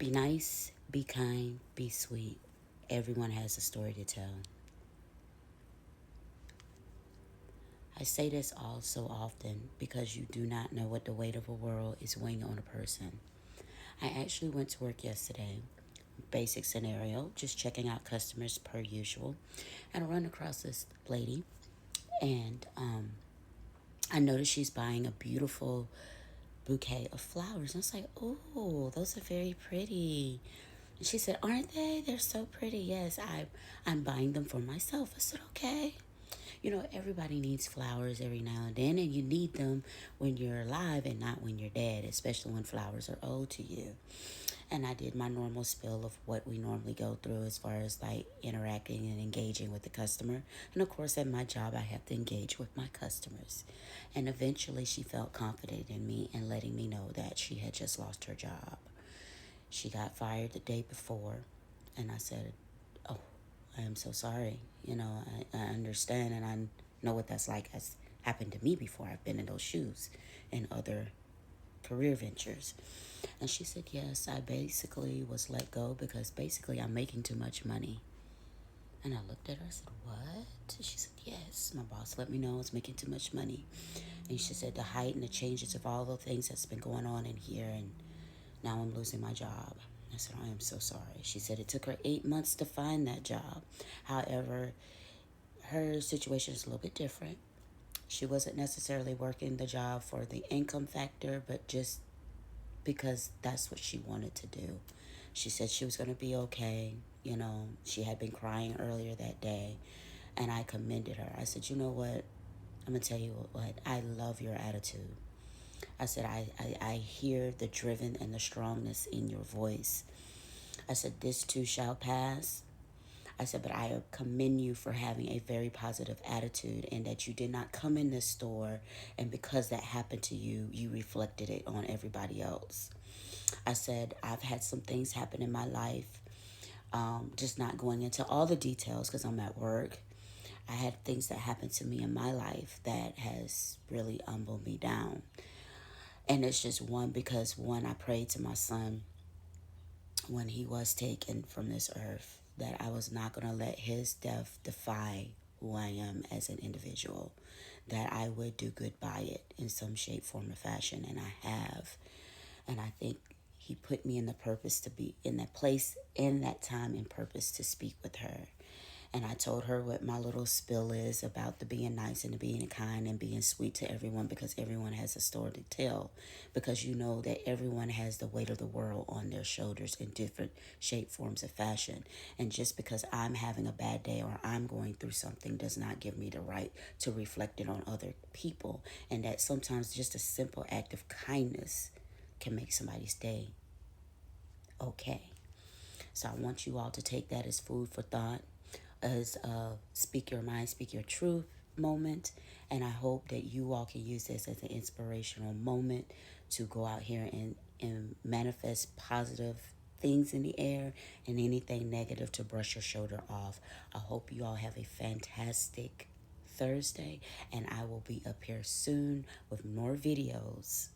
Be nice, be kind, be sweet. Everyone has a story to tell. I say this all so often because you do not know what the weight of a world is weighing on a person. I actually went to work yesterday. Basic scenario, just checking out customers per usual. And I run across this lady, and I noticed she's buying a beautiful bouquet of flowers. And I was like, oh, those are very pretty. And she said, aren't they? They're so pretty. Yes, I'm buying them for myself. I said, okay. You know, everybody needs flowers every now and then, and you need them when you're alive and not when you're dead, especially when flowers are owed to you. And I did my normal spill of what we normally go through as far as like interacting and engaging with the customer. And of course, at my job, I have to engage with my customers. And eventually, she felt confident in me and letting me know that she had just lost her job. She got fired the day before, and I said, oh, I am so sorry. You know, I understand, and I know what that's like. Has happened to me before. I've been in those shoes in other career ventures. And she said, yes, I basically was let go because basically I'm making too much money. And I looked at her, I said, what? She said, yes, my boss let me know I was making too much money. And she said, the height and the changes of all the things that's been going on in here, and now I'm losing my job. I said, I am so sorry. She said it took her 8 months to find that job. However, her situation is a little bit different. She wasn't necessarily working the job for the income factor, but just because that's what she wanted to do. She said she was going to be okay. You know, she had been crying earlier that day, and I commended her. I said, you know what? I'm going to tell you what, I love your attitude. I said, I hear the driven and the strongness in your voice. I said, this too shall pass. I said, but I commend you for having a very positive attitude and that you did not come in this store and because that happened to you, you reflected it on everybody else. I said, I've had some things happen in my life, just not going into all the details because I'm at work. I had things that happened to me in my life that has really humbled me down. And it's just one because one, I prayed to my son when he was taken from this earth that I was not going to let his death defy who I am as an individual, that I would do good by it in some shape, form, or fashion. And I have. And I think he put me in the purpose to be in that place, in that time, and purpose to speak with her. And I told her what my little spill is about the being nice and the being kind and being sweet to everyone because everyone has a story to tell. Because you know that everyone has the weight of the world on their shoulders in different shape, forms, of fashion. And just because I'm having a bad day or I'm going through something does not give me the right to reflect it on other people. And that sometimes just a simple act of kindness can make somebody's day okay. So I want you all to take that as food for thought, as a speak your mind, speak your truth moment. And I hope that you all can use this as an inspirational moment to go out here and manifest positive things in the air and anything negative to brush your shoulder off. I hope you all have a fantastic Thursday, and I will be up here soon with more videos.